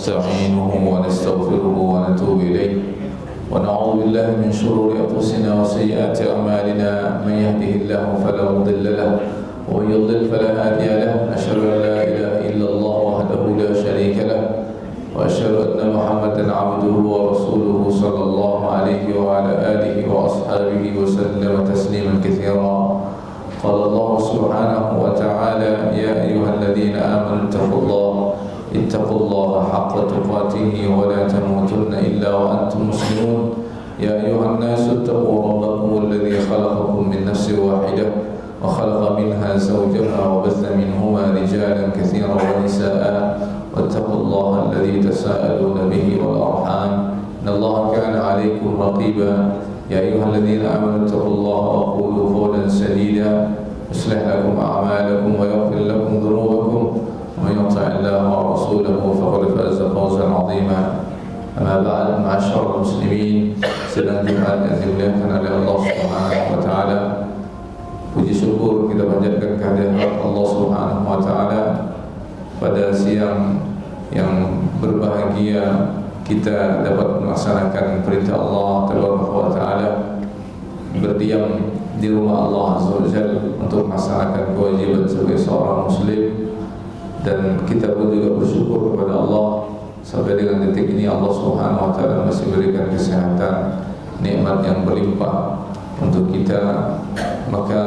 ونستعينه ونستغفره ونتوب إليه ونعوذ بالله من شرور أنفسنا وسيئات أعمالنا من يهده الله فلا مضل له ومن يضلل فلا هادي له أشهد أن لا إله إلا الله وحده لا شريك له وأشهد أن محمدا عبده ورسوله صلى الله عليه وعلى آله وأصحابه وسلم تسليما كثيرا. قال الله سبحانه وتعالى يا أيها الذين آمنوا اتقوا الله حق تقاته ولا تموتن إلا وأنتم مسلمون. يا أيها الناس اتقوا ربكم الذي خلقكم من نفس واحدة وخلق منها زوجها وبث منهما رجالا كثيرا ونساء واتقوا الله الذي تساءلون به والأرحام إن الله كان عليكم رقيبا. يا أيها الذين آمنوا اتقوا الله وقولوا قولا سديدا يصلح لكم أعمالكم ويغفر لكم ذنوبكم ومن يطع الله ورسوله فقد فاز فوزا عظيما. أما بعد معاشر المسلمين, sedang Jumat yang dimuliakan oleh Allah Subhanahu wa taala, puji syukur kita panjatkan kehadirat Allah Subhanahu wa taala pada siang yang berbahagia. Kita dapat melaksanakan perintah Allah Taala, berdiam di rumah Allah Azza wa Jalla untuk melaksanakan kewajiban sebagai seorang muslim, dan kita pun juga bersyukur kepada Allah sampai dengan detik ini Allah Subhanahu wa taala masih berikan kesehatan, nikmat yang berlimpah untuk kita. Maka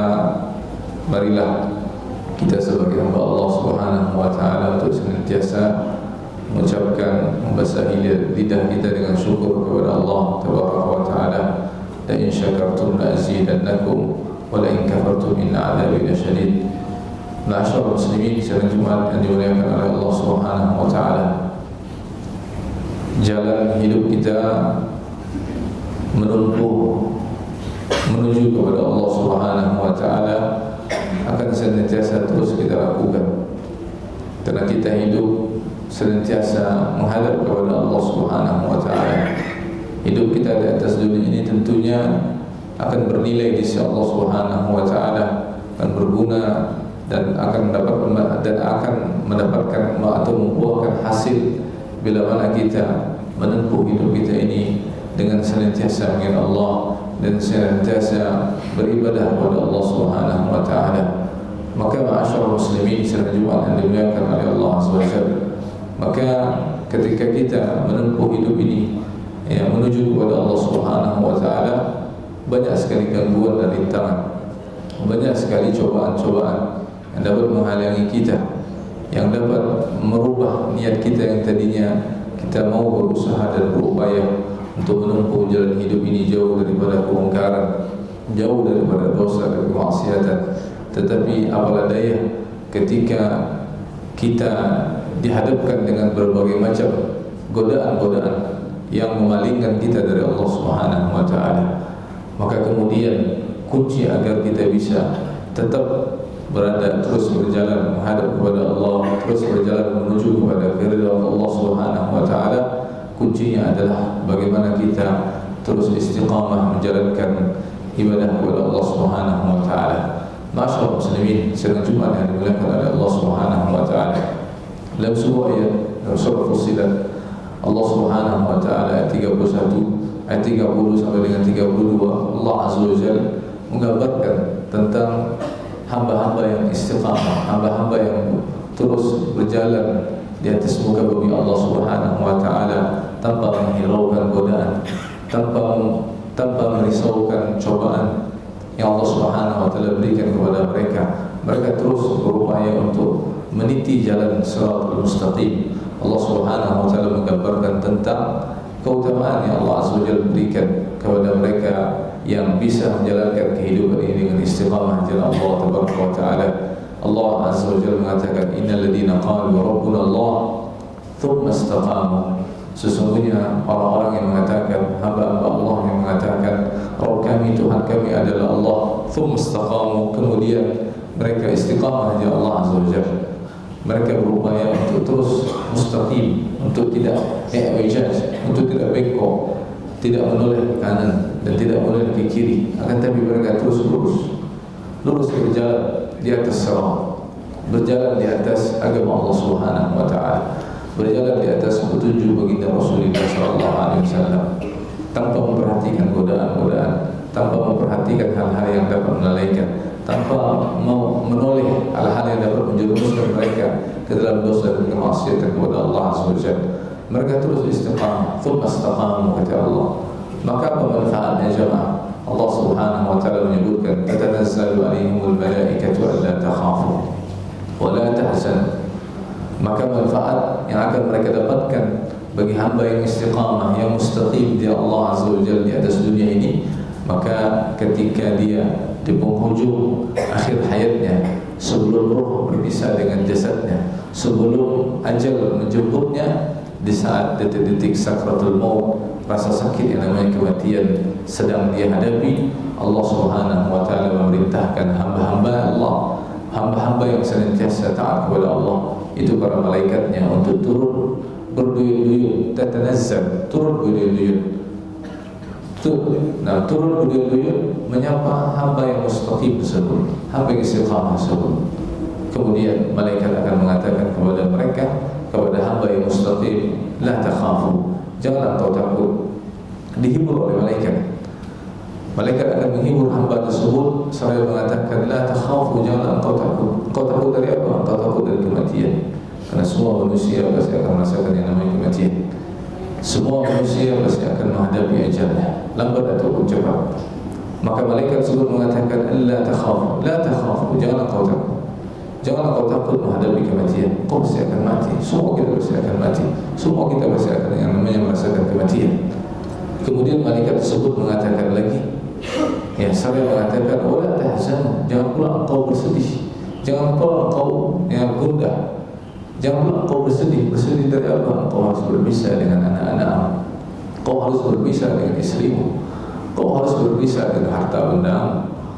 marilah kita sebagai hamba Allah Subhanahu wa taala untuk senantiasa mengucapkan, membasahi lidah kita dengan syukur kepada Allah Tabaraka wa taala. La in syakartum la azidannakum wa la in kafartum inna 'adzabi lasyadid. Ma'asyiral muslimin, sidang Jumat yang dimuliakan oleh Allah Subhanahu wa taala, jalan hidup kita menempuh menuju kepada Allah Subhanahu wa taala akan senantiasa terus kita lakukan, karena kita hidup senantiasa menghadap kepada Allah Subhanahu wa taala. Hidup kita di atas dunia ini tentunya akan bernilai di sisi Allah Subhanahu wa taala, akan berguna dan akan mendapatkan atau membuahkan hasil bila mana kita menempuh hidup kita ini dengan senantiasa mengingat Allah dan senantiasa beribadah kepada Allah Subhanahu wa taala. Maka ma'asyiral muslimin, sidang Jumat yang dimuliakan oleh Allah Azza wa Jalla, maka ketika kita menempuh hidup ini menuju kepada Allah Subhanahu wa taala, banyak sekali gangguan dan rintangan, banyak sekali cobaan-cobaan yang dapat menghalangi kita, yang dapat merubah niat kita yang tadinya kita mau berusaha dan berupaya untuk menempuh jalan hidup ini jauh daripada kemungkaran, jauh daripada dosa dan kemaksiatan. Tetapi apalah daya ketika kita dihadapkan dengan berbagai macam godaan-godaan yang memalingkan kita dari Allah Subhanahu wa taala, maka kemudian kunci agar kita bisa tetap berada, terus berjalan menghadap kepada Allah, terus berjalan menuju kepada keridhaan Allah Subhanahu wa taala, kuncinya adalah bagaimana kita terus istiqamah menjalankan ibadah kepada Allah Subhanahu wa taala. Ma'asyiral muslimin, sidang Jumat yang dimuliakan oleh Allah Subhanahu wa taala, dalam sebuah ayat dalam surah Fussilat, Allah Subhanahu wa taala ayat 31, ayat 30 sampai dengan 32, Allah Azza wa Jalla menggambarkan tentang hamba-hamba yang istiqamah, hamba-hamba yang terus berjalan di atas muka bumi Allah Subhanahu wa taala tanpa menghiraukan godaan, tanpa merisaukan cobaan yang Allah Subhanahu wa taala berikan kepada mereka. Mereka terus berupaya untuk meniti jalan Shiratal Mustaqim. Allah Subhanahu wa taala menggambarkan tentang keutamaan yang Allah Azza wa Jalla berikan kepada mereka yang bisa menjalankan kehidupan ini dengan istiqamah jalan Allah Tabaraka wa taala. Allah Azza wa Jalla mengatakan, innal ladzina qalu rabbuna Allah tsumma istaqamu. Sesungguhnya orang-orang yang mengatakan, hamba-hamba Allah yang mengatakan Rabb kami, Tuhan kami adalah Allah, tsumma istaqamu, kemudian mereka istiqamah di Allah Azza wa Jalla. Mereka berupaya untuk terus mustaqim, untuk tidak i'wijaz, untuk tidak bengkok, tidak menoleh ke kanan dan tidak menoleh ke kiri, akan tapi mereka terus lurus berjalan di atas sirat, berjalan di atas agama Allah Subhanahu wa taala. berjalan di atas petunjuk baginda Rasulullah SAW tanpa memperhatikan godaan-godaan, tanpa memperhatikan hal-hal yang dapat melalaikan, tanpa mau menoleh hal-hal yang dapat menjerumuskan mereka ke dalam dosa dan kemaksiatan kepada Allah SWT. Mereka terus istiqamah, thumma istaqamu, kata Allah. Maka apa manfaatnya jemaah? Allah Subhanahu wa taala menyebutkan, tatanazzalu alaihimul malaikatu alla takhafu wa la tahzanu. Maka manfaat yang akan mereka dapatkan bagi hamba yang istiqamah, yang mustaqim di Allah Azza wa Jalla di atas dunia ini, maka ketika dia di penghujung akhir hayatnya, sebelum roh berpisah dengan jasadnya, sebelum ajal menjemputnya, di saat detik-detik sakratul maut, rasa sakit yang namanya kematian sedang dia hadapi, Allah Subhanahu wa taala memerintahkan hamba-hamba Allah, hamba-hamba yang senantiasa taat kepada Allah, itu para malaikatnya untuk turun berduyun-duyun, tatanazzal, turun berduyun-duyun. Turun berduyun-duyun menyapa hamba yang mustaqim tersebut, hamba yang istiqamah tersebut. Kemudian malaikat akan mengatakan kepada mereka, kepada hamba yang mustaqim, la takhafu, janganlah kau takut. Dihibur oleh malaikat. Malaikat akan menghibur hamba tersebut sambil mengatakan, la takhafu, janganlah kau takut. Kau takut dari apa? Kau takut dari kematian. Karena semua manusia pasti akan merasakan yang namanya kematian. Semua manusia pasti akan menghadapi ajalnya, lambat ataupun cepat. Maka malaikat tersebut mengatakan, la takhafu, la takhafu, janganlah kau takut. Janganlah kau takut menghadapi kematian. Kau pasti akan mati. Semua kita pasti akan mati. Semua kita pasti akan yang namanya merasakan kematian. Kemudian malaikat tersebut mengatakan lagi, ya, saya mengatakan, wala tahzan, jangan pula engkau bersedih, jangan pula engkau yang gundah, jangan pula engkau bersedih. Bersedih dari apa? Engkau harus berpisah dengan anak-anak, kau harus berpisah dengan istrimu, kau harus berpisah dengan harta benda,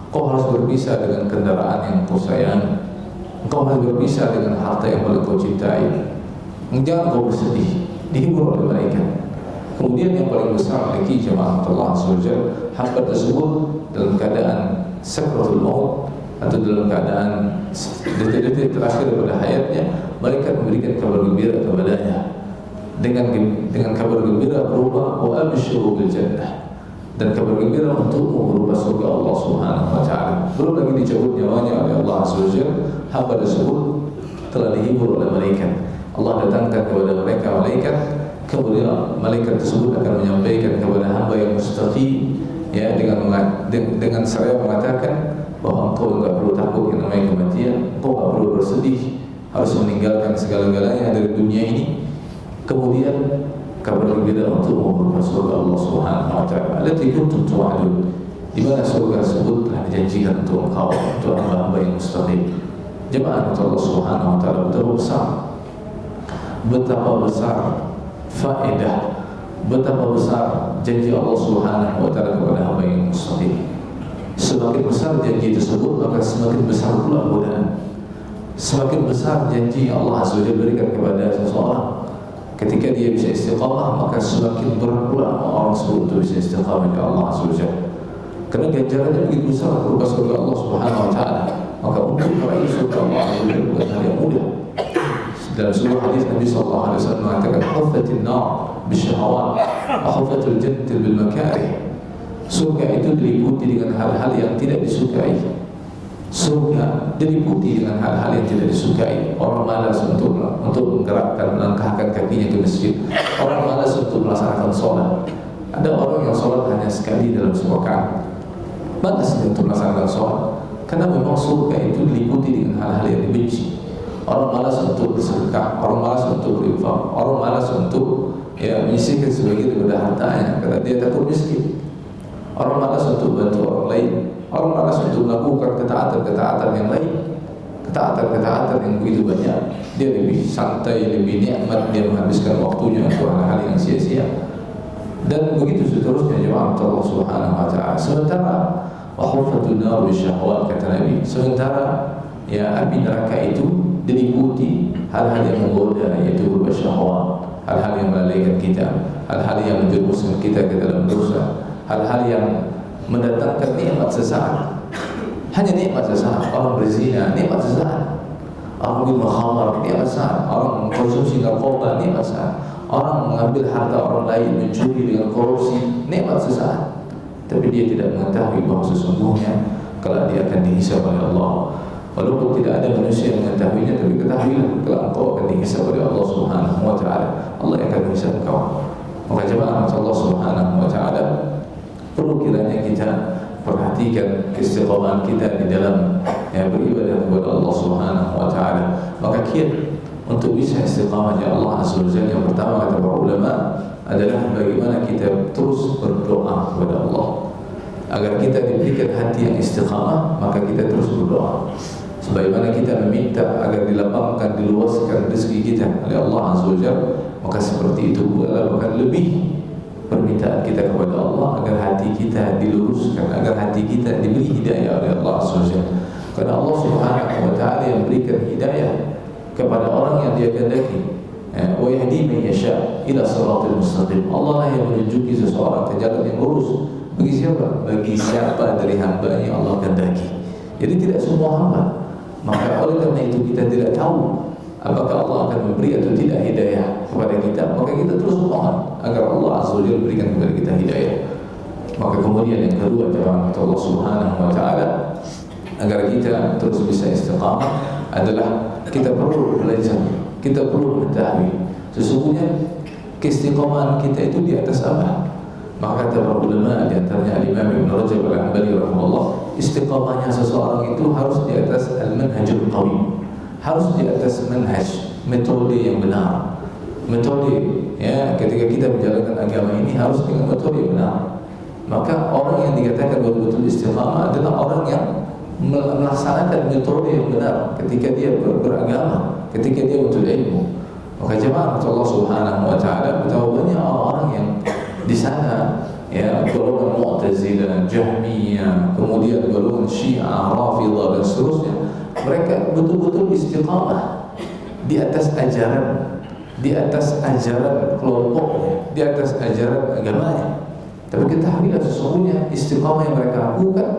kau harus berpisah dengan kendaraan yang kau sayang, engkau harus berpisah dengan harta yang paling kau cintai. Jangan kau bersedih. Dihibur oleh malaikat. Kemudian yang paling besar lagi jemaah Allah SWT, hamba tersebut dalam keadaan sakratul maut atau dalam keadaan detik-detik terakhir pada hayatnya, malaikat memberikan kabar gembira kepadanya dengan kabar gembira berupa wa abshiru bil jannah, dan kabar gembira untukmu berupa surga Allah Subhanahu wa taala. Belum lagi dicabut nyawanya oleh Allah Azza wa Jalla, hamba tersebut telah dihibur oleh malaikat. Allah datangkan kepada mereka malaikat, kemudian malaikat tersebut akan menyampaikan kepada hamba yang mustaqim, ya, dengan saya mengatakan bahwa engkau enggak perlu takut yang namanya kematian, engkau enggak perlu bersedih harus meninggalkan segala-galanya dari dunia ini. Kemudian kabar gembira untukmu berupa surga Allah Subhanahu wa taala, allati kuntum tu'adun, di mana surga tersebut telah dijanjikan untuk engkau, untuk hamba-hamba yang mustaqim. Jemaah Allah Subhanahu wa taala, betapa besar faedah, betapa besar janji Allah Subhanahu wa taala kepada hamba yang mustaqim. Semakin besar janji tersebut, maka semakin besar pula godaan. Semakin besar janji yang Allah Azza wa Jalla berikan kepada seseorang, ketika dia bisa istiqamah, maka semakin berat pula orang tersebut untuk bisa istiqamah di Allah Azza wa Jalla. Karena ganjarannya begitu besar berupa surga Allah Subhanahu wa taala. Maka untuk meraih surga Allah Azza wa Jalla bukan hal yang mudah. Dalam sebuah hadis Nabi sallallahu alaihi wasallam mengatakan, huffatin nar bisyahawat wa huffatul jannah bil makarih. Surga itu diliputi dengan hal-hal yang tidak disukai. Surga diliputi dengan hal-hal yang tidak disukai. Orang malas untuk menggerakkan, melangkahkan kakinya ke masjid. Orang malas untuk melaksanakan sholat. Ada orang yang sholat hanya sekali dalam sepekan, malas untuk melaksanakan sholat, karena memang surga itu diliputi dengan hal-hal yang dibenci. Orang malas untuk bersedekah, orang malas untuk berinfak, orang malas untuk menyisihkan sebagian daripada hartanya karena dia takut miskin. Orang malas untuk bantu orang lain, orang malas untuk melakukan ketaatan-ketaatan yang lain, ketaatan-ketaatan yang begitu banyak. Dia lebih santai, lebih nikmat, dia menghabiskan waktunya untuk hal-hal yang sia-sia. Dan begitu seterusnya jemaah Allah Subhanahu wa taala. Sementara wahfatun nar bisyahwat, kata Nabi, sementara api neraka itu diliputi hal-hal yang menggoda, yaitu berupa syahwat, hal-hal yang melalaikan kita, hal-hal yang menjerumuskan kita ke dalam dosa, hal-hal yang mendatangkan nikmat sesaat. Hanya nikmat sesaat. Orang berzina, nikmat sesaat. Orang minum khamar, nikmat besar. Orang konsumsi narkoba, nikmat besar. Orang mengambil harta orang lain, mencuri dengan korupsi, nikmat sesaat. Tapi dia tidak mengetahui bahawa sesungguhnya kalau dia akan dihisab oleh Allah. Walaupun tidak ada manusia yang mengetahuinya, tapi ketahuilah kalau engkau akan dihisab oleh Allah Subhanahu wa Ta'ala. Allah yang akan menghisab engkau. Maka jemaah Allah Subhanahu wa Ta'ala, perlu kiranya kita perhatikan keistiqomahan kita di dalam beribadah kepada Allah Subhanahu wa Ta'ala. Maka kiat untuk bisa istiqamah di Allah Azza wa Jalla, yang pertama kata para ulama adalah bagaimana kita terus berdoa kepada Allah. Agar kita diberikan hati yang istiqamah, maka kita terus berdoa. Sebagaimana kita meminta agar dilapangkan, diluaskan rezeki kita oleh Allah Azza wa Jalla, maka seperti itu pula bahkan lebih permintaan kita kepada Allah agar hati kita diluruskan, agar hati kita diberi hidayah oleh Allah SWT. Karena Allah Subhanahu wa Ta'ala yang berikan hidayah kepada orang yang dia kehendaki. Wa yahdi man yasha ila siratal mustaqim. Allah lah yang menunjuki seseorang ke jalan yang lurus. Bagi siapa? Bagi siapa dari hamba yang Allah kehendaki. Jadi tidak semua hamba. Maka oleh karena itu kita tidak tahu apakah Allah akan memberi atau tidak hidayah kepada kita, maka kita terus mohon agar Allah Azza wa Jalla berikan kepada kita hidayah. Maka kemudian yang kedua, jemaah Allah Subhanahu wa Ta'ala, agar kita terus bisa istiqamah adalah kita perlu belajar, kita perlu mengetahui sesungguhnya keistiqamahan kita itu di atas apa. Maka kata para ulama, di antaranya Imam Ibn Rajab Al-Hanbali rahimahullah, istiqamahnya seseorang itu harus di atas al-manhajul qawim, harus di atas manhaj, metode yang benar. Metode, ya, ketika kita menjalankan agama ini harus dengan metode yang benar. Maka orang yang dikatakan betul-betul istiqamah adalah orang yang melaksanakan metode yang benar ketika dia beragama, ketika dia menuntut ilmu. Maka jemaah Allah Subhanahu wa Ta'ala, betapa banyak orang yang di sana, ya, golongan Mu'tazilah, Jahmiyah, kemudian golongan Syiah, Rafidah dan seterusnya, mereka betul-betul istiqamah di atas ajaran, di atas ajaran kelompoknya, di atas ajaran agamanya. Tapi ketahuilah sesungguhnya istiqamah yang mereka lakukan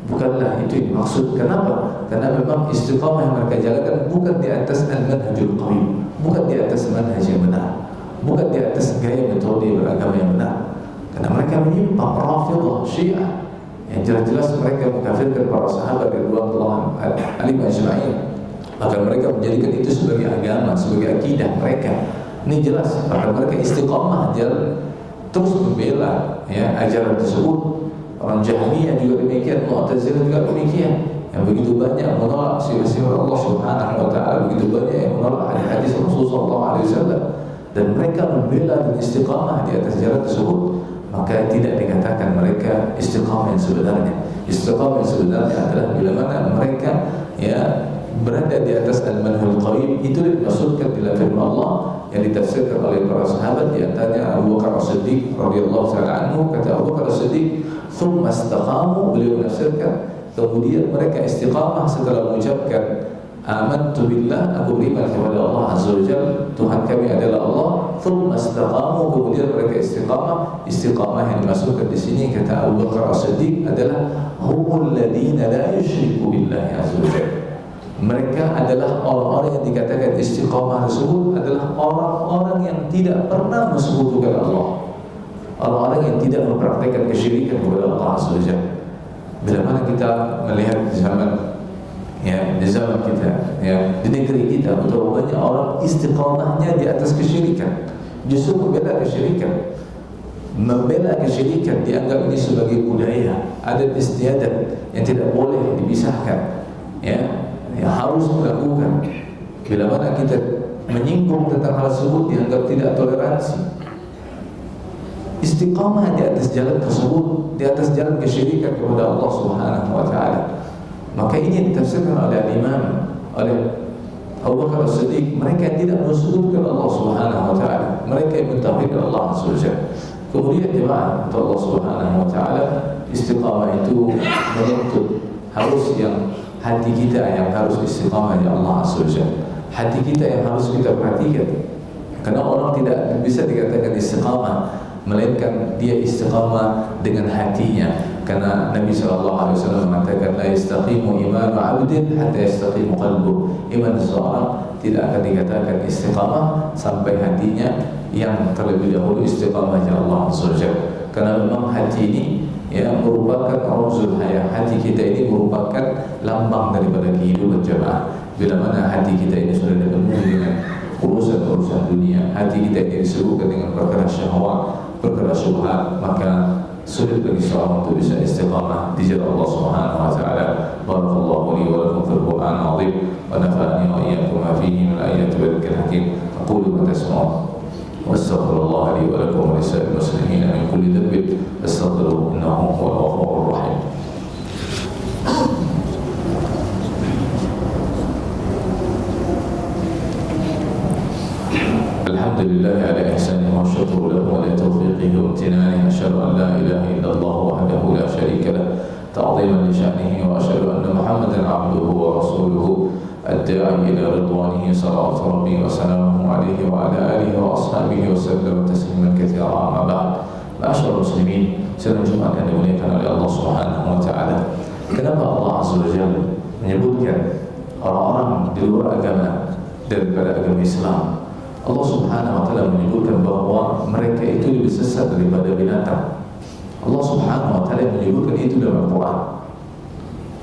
bukanlah itu yang dimaksud. Kenapa? Karena memang istiqamah yang mereka jalankan bukan di atas al-manhajul qawim, bukan di atas manhaj yang benar, bukan di atas gaya metode beragama yang benar. Karena mereka menyimpang, Rafidah, Syiah, yang jelas-jelas mereka mengkafirkan para sahabat radhiyallahu anhum ajma'in. Maka mereka menjadikan itu sebagai agama, sebagai akidah mereka. Ini jelas, maka mereka istiqamah jalan terus membela, ya, ajaran tersebut. Orang Jahmiyah juga demikian, Mu'tazilah juga demikian, yang begitu banyak menolak sifat-sifat Allah Subhanahu wa Ta'ala, begitu banyak yang menolak hadis Rasulullah SAW, dan mereka membela dan istiqamah di atas jalan tersebut. Maka tidak dikatakan mereka istiqamah yang sebenarnya. Istiqamah yang sebenarnya adalah bila mana mereka, ya, berada di atas al-manhajul qawim. Itu dimaksudkan dalam firman Allah yang ditafsirkan oleh para sahabat, di antaranya Abu Bakar As-Siddiq radhiyallahu ta'ala anhu. Kata Abu Bakar As-Siddiq, "Tsumma istaqamu", beliau menafsirkan, kemudian mereka istiqamah setelah mengucapkan amantu billah, aku beriman kepada Allah Azza wa Jalla, Tuhan kami adalah Allah. Tsumma istaqamu, kemudian mereka istiqamah. Istiqamah yang dimaksudkan di sini kata Abu Bakar As-Siddiq adalah humul ladina la yusyriku billahi azza wa jalla. Mereka adalah orang-orang yang dikatakan istiqamah tersebut adalah orang-orang yang tidak pernah mensekutukan Allah, orang-orang yang tidak mempraktikkan kesyirikan kepada Allah Azza wa Jalla. Bila mana kita melihat di zaman, ya, di zaman kita, ya, di negeri kita, betapa banyak orang istiqamahnya di atas kesyirikan, justru membela kesyirikan. Membela kesyirikan dianggap ini sebagai budaya, adat istiadat yang tidak boleh dipisahkan, ya, yang harus dilakukan. Bila mana kita menyinggung tentang hal tersebut dianggap tidak toleransi. Istiqamah di atas jalan tersebut, di atas jalan kesyirikan kepada Allah Subhanahu wa Ta'ala. Maka ini yang ditafsirkan oleh Imam, oleh Abu Bakar As-Siddiq, mereka yang tidak mensekutukan Allah Subhanahu wa Ta'ala, mereka yang mentauhidkan Allah Azza wa Jalla. Kemudian jemaah Allah Subhanahu wa Ta'ala, istiqamah itu menuntut harus yang hati kita yang harus istiqamah di Allah Azza wa Jalla. Hati kita yang harus kita perhatikan. Karena orang tidak bisa dikatakan istiqamah melainkan dia istiqamah dengan hatinya. Karena Nabi SAW mengatakan la yastaqimu imanu 'abdin hatta yastaqimu qalbuh. Iman seseorang tidak akan dikatakan istiqamah sampai hatinya yang terlebih dahulu istiqamah ya Allah Azza wa Jalla. Karena memang hati ini merupakan ramzul hayah. Hati kita ini merupakan lambang daripada kehidupan jemaah. Bila mana hati kita ini sudah dipenuhi dengan urusan-urusan dunia, hati kita ini disibukkan dengan perkara syahwat, perkara syubhat, maka sulit bagi seorang untuk bisa istiqamah di jalan Allah Subhanahu wa taala. Barakallahu li wa lakum fil Qur'anil 'azim wa nafa'ani wa iyyakum ma fihi min ayati wa dzikril hakim. Aqulu ma tasma'un wa astaghfirullah li wa lakum wa lisa'il muslimin min kulli dhanbin astaghfiruhu innahu huwal ghafurur rahim. Alhamdulillah ala ihsanihi wa syukru lahu wa ala taufiqihi wa imtinanihi. Asyhadu an la ilaha illallah wahdahu la syarika lah ta'ziman li sya'nihi wa asyhadu anna Muhammadan 'abduhu wa rasuluhu ad-da'i ila ridwanihi salawatu rabbi wa salamuhu alaihi wa ala alihi wa ashabihi wa sallam tasliman katsira. Amma ba'd. Ma'asyiral muslimin, sidang Jumat yang dimuliakan oleh Allah Subhanahu wa taala. Kenapa Allah Azza wa Jalla menyebutkan orang-orang di luar agama daripada agama Islam? Allah Subhanahu wa taala menyebutkan bahwa mereka itu lebih sesat daripada binatang. Allah Subhanahu wa taala menyebutkan itu dalam Al-Quran.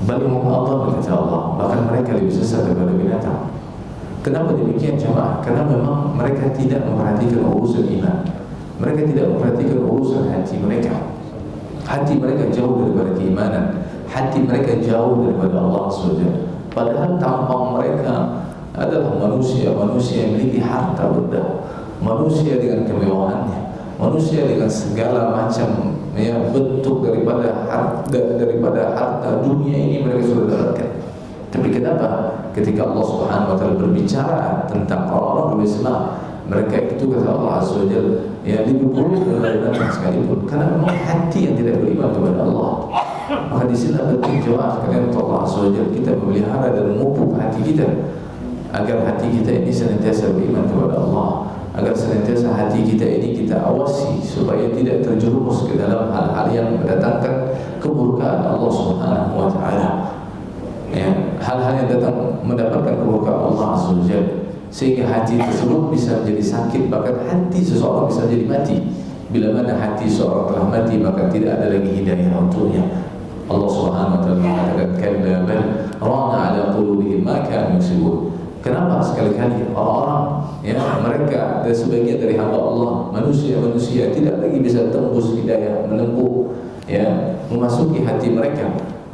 Bagaimana Allah berkata Allah, bahkan mereka lebih sesat daripada binatang. Kenapa demikian jemaah? Karena memang mereka tidak memperhatikan urusan iman. Mereka tidak memperhatikan urusan hati mereka. Hati mereka jauh daripada keimanan. Hati mereka jauh daripada Allah SWT. Padahal tampang mereka adalah manusia yang memiliki harta benda, manusia dengan kemewahannya, manusia dengan segala macam bentuk daripada harta dunia ini mereka sudah dapatkan. Tapi kenapa ketika Allah Subhanahu wa taala berbicara tentang orang-orang Islam, mereka itu kata Allah Azza wa Jalla lebih buruk daripada binatang sekalipun, karena memang hati yang tidak beriman kepada Allah. Maka di sini penting jemaah sekalian untuk Allah Azza wa Jalla kita memelihara dan memupuk hati kita, agar hati kita ini senantiasa beriman kepada Allah, agar senantiasa hati kita ini kita awasi supaya tidak terjerumus ke dalam hal-hal yang mendatangkan kemurkaan Allah Subhanahu wa taala. Hal-hal yang datang mendapatkan kemurkaan Allah Azza wa Jalla, sehingga hati tersebut bisa menjadi sakit, bahkan hati seseorang bisa jadi mati. Bila mana hati seorang telah mati, maka tidak ada lagi hidayah untuknya. Allah Subhanahu wa taala mengatakan kalla bal rana ala qulubihim ma kanu yaksubun. Kenapa sekali-kali orang-orang mereka dan sebagian dari hamba Allah, manusia tidak lagi bisa tembus hidayah, menempuh memasuki hati mereka?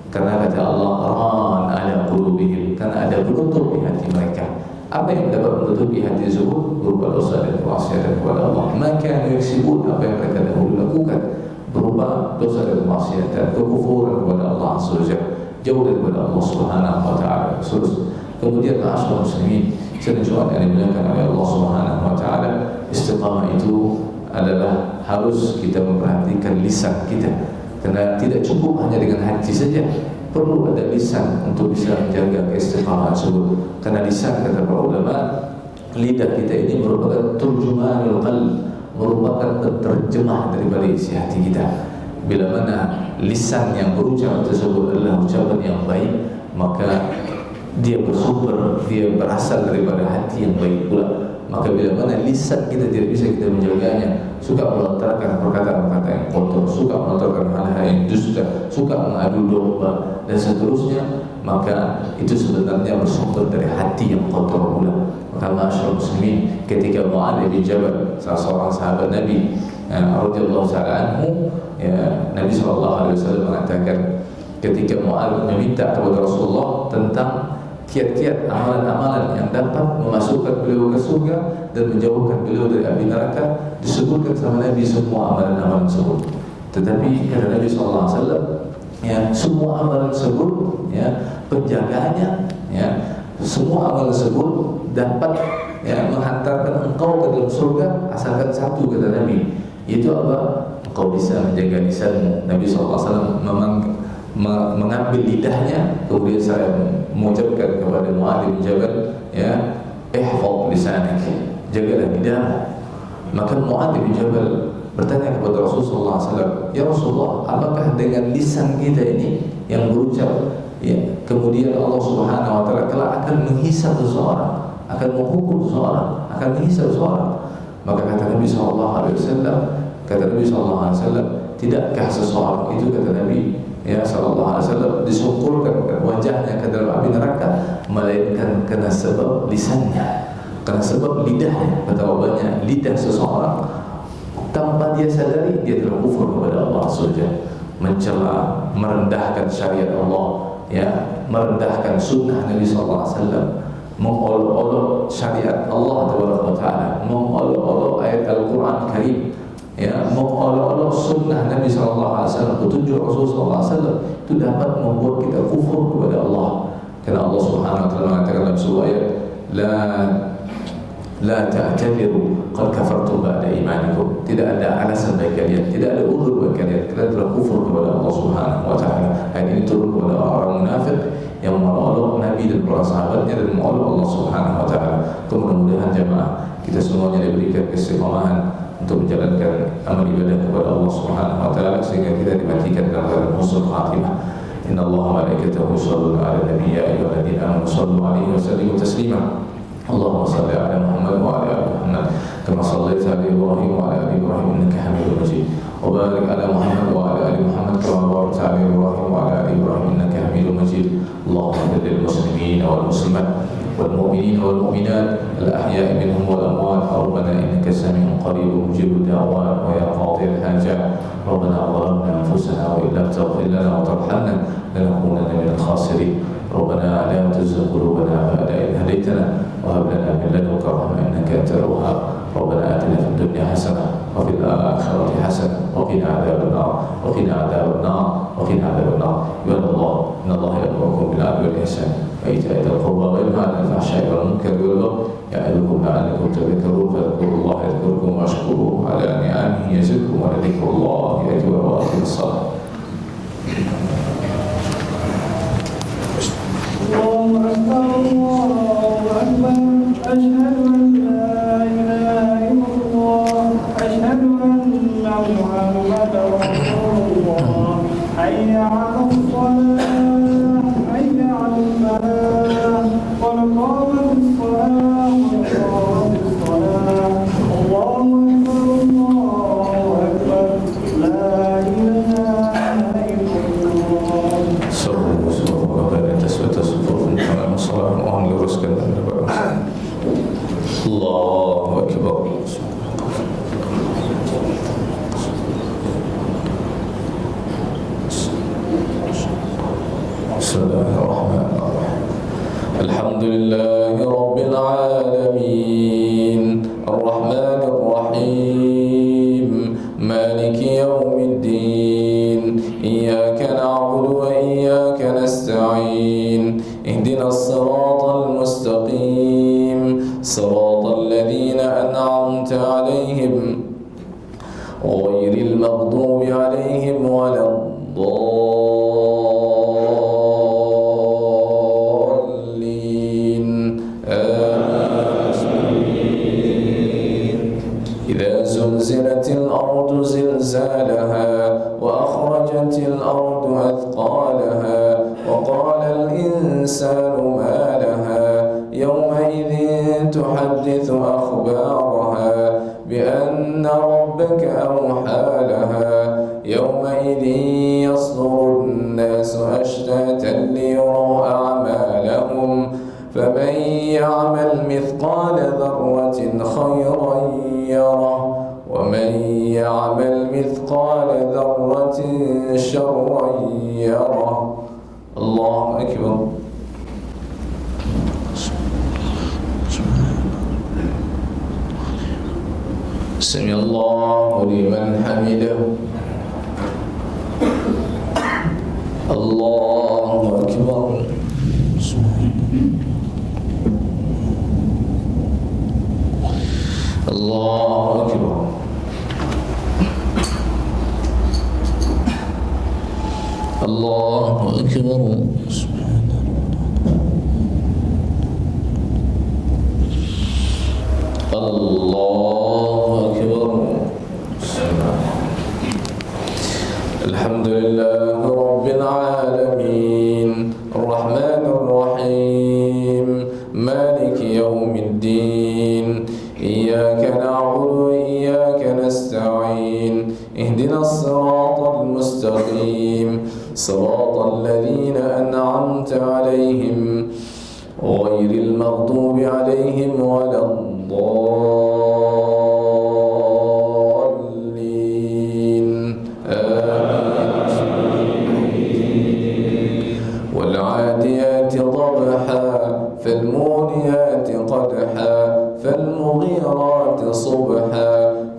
Karena kata Allah ran ala qulubihim, karena ada penutup di hati mereka. Apa yang dapat menutupi hati tersebut? Berupa dosa dan kemaksiatan kepada Allah. Maka yaksibun, apa yang mereka dahulu lakukan berupa dosa dan kemaksiatan, kekufuran kepada Allah Azza wa Jalla, jauh daripada Allah Subhanahu wa taala. Kemudian ma'asyiral muslimin, sedang yang dimuliakan oleh Allah Subhanahu wa taala, istiqamah itu adalah harus kita memperhatikan lisan kita. Karena tidak cukup hanya dengan hati saja, perlu ada lisan untuk bisa menjaga keistiqamahan tersebut. Karena lisan, kata para ulama, lidah kita ini merupakan turjumanul qalb, merupakan penterjemah daripada isi hati kita. Bila mana lisan yang berucap tersebut adalah ucapan yang baik, maka dia bersumber, dia berasal daripada hati yang baik pula. Maka bila mana lisan kita tidak bisa kita menjaganya, suka melontarkan perkataan-perkataan yang kotor, suka melontarkan hal-hal yang dusta, suka mengadu domba dan seterusnya, maka itu sebenarnya bersumber dari hati yang kotor pula. Maka ma'asyiral muslimin, ketika Mu'adz bin Jabal, salah seorang sahabat Nabi radhiyallahu ta'ala anhu, Nabi SAW mengatakan, ketika Mu'adz meminta kepada Rasulullah tentang kiat-kiat amalan-amalan yang dapat memasukkan beliau ke surga dan menjauhkan beliau dari api neraka, disebutkan sama Nabi semua amalan-amalan tersebut. Tetapi kata Nabi SAW, semua amalan tersebut, penjagaannya, semua amalan tersebut dapat menghantarkan engkau ke dalam surga asalkan satu, kata Nabi, yaitu apa? Engkau bisa menjaga lisanmu. Nabi SAW mengambil lidahnya, kemudian saya mengucapkan kepada Mu'adz bin Jabal, ihfaz lisanak, jagalah lidah. Maka Mu'adz bin Jabal bertanya kepada Rasulullah SAW, ya Rasulullah, apakah dengan lisan kita ini yang berucap, ya, kemudian Allah Subhanahu Wa Taala kelak akan menghisab seseorang, akan menghukum seseorang, akan menghisab seseorang? Maka kata Nabi SAW, tidakkah seseorang itu, kata Nabi ya sallallahu alaihi wasallam, disukulkan wajahnya ke dalam api neraka melainkan kena sebab lisannya, kena sebab lidahnya. Betapa lidah seseorang tanpa dia sadari dia telah kufur kepada Allah SWT, mencela, merendahkan syariat Allah, ya, merendahkan sunnah Nabi sallallahu alaihi wasallam, mengolok-olok syariat Allah Taala, mengolok-olok ayat Al-Quran Karim, ya, mengolok-olok sunnah Nabi SAW, petunjuk Rasulullah SAW, itu dapat membuat kita kufur kepada Allah. Karena Allah Subhanahu Wa Taala mengatakan dalam surah ayat, la ta'tadiru qad kafartum ba'da imanikum. Tidak ada alasan bagi kalian, tidak ada uzur bagi kalian, kalian telah kufur kepada Allah Subhanahu Wa Taala. Ayat ini turun kepada orang munafik yang mengolok Nabi dan para sahabatnya dan mengolok Allah Subhanahu Wa Taala. Mudah-mudahan jemaah kita semuanya diberikan keistiqomahan untuk menjalankan amal ibadah kepada Allah Subhanahu Wa Taala sehingga kita dimatikan dalam keadaan husnul khatimah. Inna Allah wa malaikatahu yusholluna 'alan nabiy ya ayyuhalladzina amanu shallu 'alaihi wa sallimu taslima. Allahumma shalli 'ala Muhammad wa 'ala ali Muhammad kama shallaita 'ala Ibrahim wa 'ala ali Ibrahim innaka Hamidum Majid. Wa barik 'ala Muhammad wa 'ala ali Muhammad kama barakta 'ala Ibrahim wa 'ala ali Ibrahim innaka Hamidum Majid. Allahumma ighfir lil muslimina wal muslimat والمؤمنين والمؤمنات الأحياء منهم والأموات. ربنا إنك سميع قريب مجيب الدعوات ويا قاضي الحاجات. ربنا ظلمنا أنفسنا وإن لم تغفر لنا وترحمنا لنكونن من الخاسرين. ربنا لا تزغ قلوبنا بعد إذ هديتنا وهب لنا من لدنك رحمة إنك أنت الوهاب. ربنا آتنا في الدنيا حسنة وفي الآخرة حسنة وقنا عذاب النار وقنا عذاب النار وقنا عذاب النار. عباد الله إن الله يأمركم بالعدل والإحسان وإيتاء ذي القربى وينهى عن الفحشاء والمنكر والبغي يعظكم لعلكم تذكرون. فاذكروا الله يذكركم واشكروه على نعمه يزدكم ولذكر الله أكبر. وأقم الصلاة. الله أكبر الله أكبر. أشهد أن لا إله إلا الله. أشهد أن محمدا رسول الله. حي على الصلاة حي على الفلاح قد قامت الصلاة قد قامت الصلاة. الله أكبر الله أكبر. لا إله إلا الله. Mohon luruskan dan Allahu Akbar. Bismillahirrahmanirrahim. Alhamdulillahi Rabbil Alamin Ar-Rahmanir Rahim Maliki Yawmiddin Iyyaka na'budu wa iyyaka nasta'in Ihdinas siratal mustaqim Siratal ladzina an'amta 'alaihim ghairil maghdubi 'alaihim waladdallin. Amin. Idza zulzilatil ardu zilzalaha wa akhrajatil ardu athqalaha وقال الإنسان ما لها يومئذ تحدث أخبارها بأن ربك أوحى لها يومئذ يصدر الناس أشتاتا ليروا أعمالهم فمن يعمل مثقال ذرة خيرا يره ومن يعمل مثقال ذرة شرا يره. الله أكبر. سمع الله لمن حمده. الله أكبر. الله أكبر. الله أكبر. الله أكبر. العالمين الرحمن الرحيم مالك يوم الدين إياك نعبد وإياك نستعين اهدنا الصراط المستقيم صراط الذين أنعمت عليهم غير المغضوب عليهم ولا الضالين آمين والعاديات ضبحا فالموريات قدحا فالمغيرات صبحا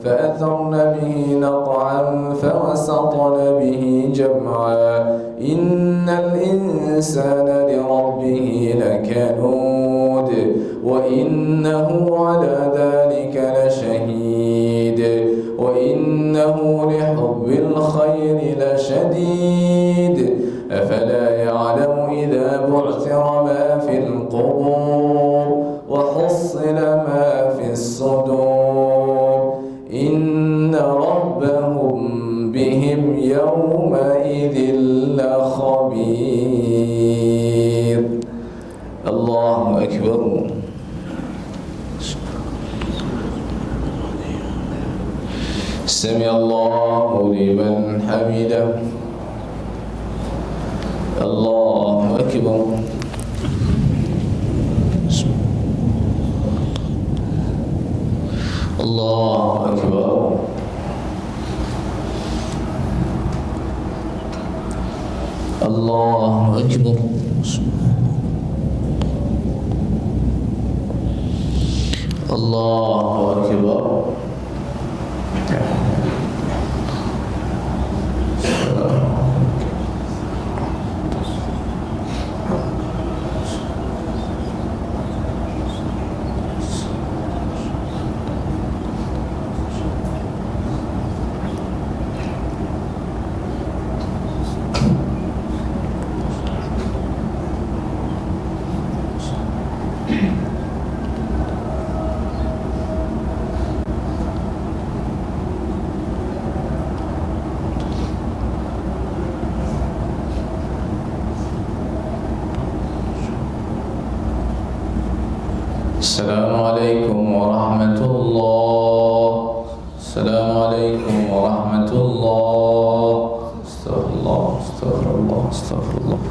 فأثرن به نقعا فوسطن به جمعا إن الإنسان لربه لكنود وإنه على ذلك لشهيد وإنه لحب الخير لشديد أفلا يعلم إذا بعثر ما في القبور وحصل ما في الصدور إن ربهم بهم يومئذ لخبير. الله أكبر. سمع الله لمن حمده. الله أكبر. الله أكبر. الله أكبر. الله أكبر. السلام عليكم ورحمة الله. السلام عليكم ورحمة الله. استغفر الله استغفر الله استغفر الله.